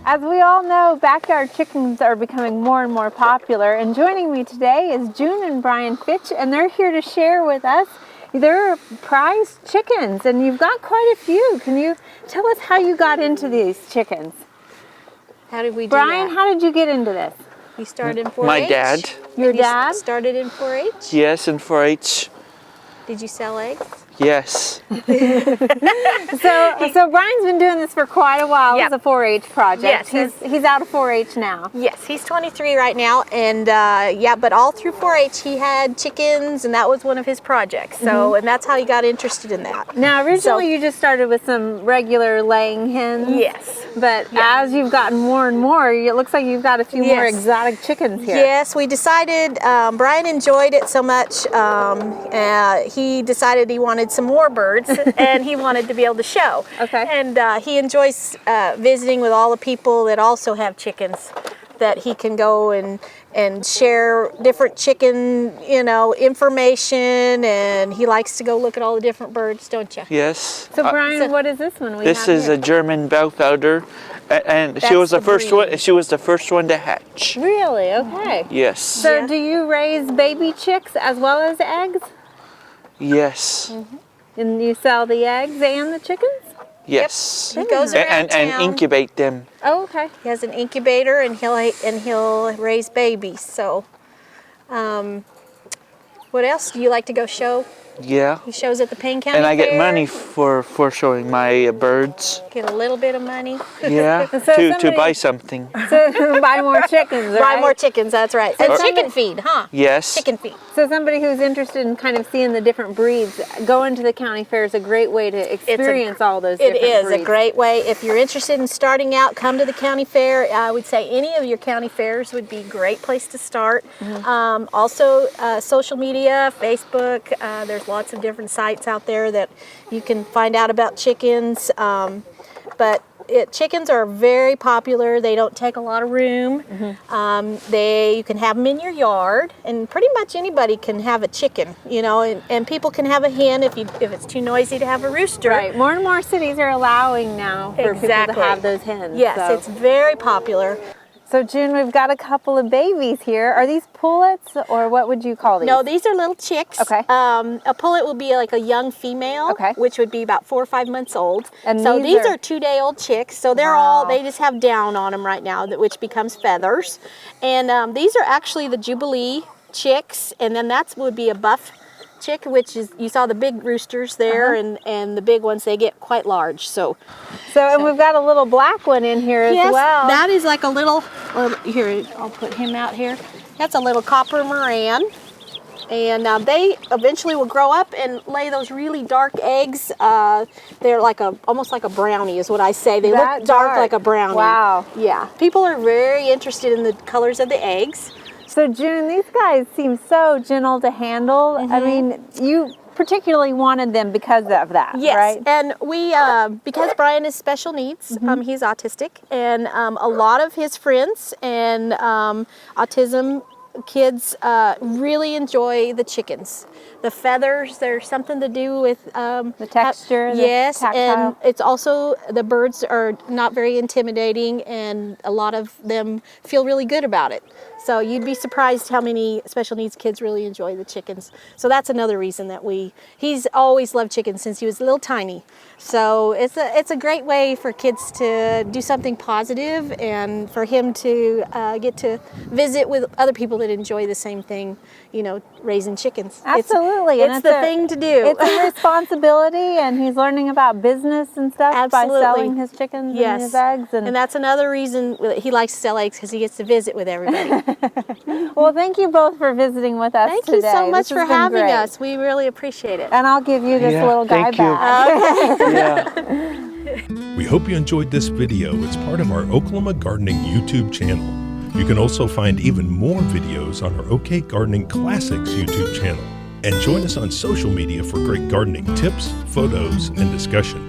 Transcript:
As we all know, backyard chickens are becoming more and more popular, and joining me today is June and Brian Fitch, and they're here to share with us their prize chickens, and you've got quite a few. Can you tell us how you got into these chickens? How did we do Brian, that? how did you get into this? You started in 4-H? My dad. Your dad? Started in 4-H? Yes, in 4-H. Did you sell eggs? Yes. So Brian's been doing this for quite a while. Yep. It's a 4-H project. Yes. He's out of 4-H now. Yes, he's 23 right now, and but all through 4-H he had chickens, and that was one of his projects. So, and that's how he got interested in that. Now, originally you just started with some regular laying hens. Yes. But as you've gotten more and more, it looks like you've got a few more exotic chickens here. Yes, we decided, Brian enjoyed it so much, he decided he wanted some more birds and he wanted to be able to show. Okay. And he enjoys visiting with all the people that also have chickens, that he can go and share different chicken, information, and he likes to go look at all the different birds, don't you? Yes. So Brian, what is this one we This have is here? a German Bellwether, and she That's was the the first breed. one. She was the first one to hatch. Really? Okay. Yes. So Yeah. do you raise baby chicks as well as eggs? Yes. And you sell the eggs and the chickens? Yes. He goes around And town. incubate them. Oh, okay. He has an incubator, and he'll raise babies. So, what else do you like to go show? Yeah. He shows at the Payne County And I get Fair. money for showing my birds. Get a little bit of money. Yeah. So to somebody- buy something. So buy more chickens, right? Buy more chickens. That's right. And chicken feed, huh? Yes. Chicken feed. So somebody who's interested in kind of seeing the different breeds, going to the county fair is a great way to experience all those It different is breeds. a great way. If you're interested in starting out, come to the county fair. I would say any of your county fairs would be a great place to start. Also, social media, Facebook. There's lots of different sites out there that you can find out about chickens. Chickens are very popular. They don't take a lot of room. You can have them in your yard, and pretty much anybody can have a chicken, and people can have a hen if it's too noisy to have a rooster. Right. More and more cities are allowing now for people to have those hens. Yes, so. it's very popular. So June, we've got a couple of babies here. Are these pullets, or what would you call these? No, these are little chicks. Okay. A pullet will be like a young female, Okay. which would be about 4 or 5 months old. And so these these are- are 2-day-old chicks. So they're they just have down on them right now, which becomes feathers. And these are actually the Jubilee chicks, and then that would be a buff chick, which is, you saw the big roosters there, and the big ones, they get quite large. So and we've got a little black one in here as well. that is like a little, here, I'll put him out here. That's a little copper Moran. And they eventually will grow up and lay those really dark eggs. They're like almost like a brownie is what I say. They That look dark like a brownie. Wow. Yeah. People are very interested in the colors of the eggs. So June, these guys seem so gentle to handle. I mean, you particularly wanted them because of that, Yes, right? and we, because Brian has special needs, he's autistic, and a lot of his friends and autism kids really enjoy the chickens. The feathers, there's something to do with The texture, the yes, tactile. and it's also, the birds are not very intimidating, and a lot of them feel really good about it. So you'd be surprised how many special needs kids really enjoy the chickens. So that's another reason that he's always loved chickens since he was a little tiny. So it's a great way for kids to do something positive, and for him to get to visit with other people that enjoy the same thing, raising chickens. Absolutely. It's the thing to do. It's a responsibility, and he's learning about business and stuff Absolutely. by selling his chickens and his eggs. And that's another reason he likes to sell eggs, because he gets to visit with everybody. Well, thank you both for visiting with us Thank today. you so much This has for been having great. us. We really appreciate it. And I'll give you this Yeah, little guy thank you. back. Yeah. We hope you enjoyed this video. It's part of our Oklahoma Gardening YouTube channel. You can also find even more videos on our OK Gardening Classics YouTube channel. And join us on social media for great gardening tips, photos, and discussion.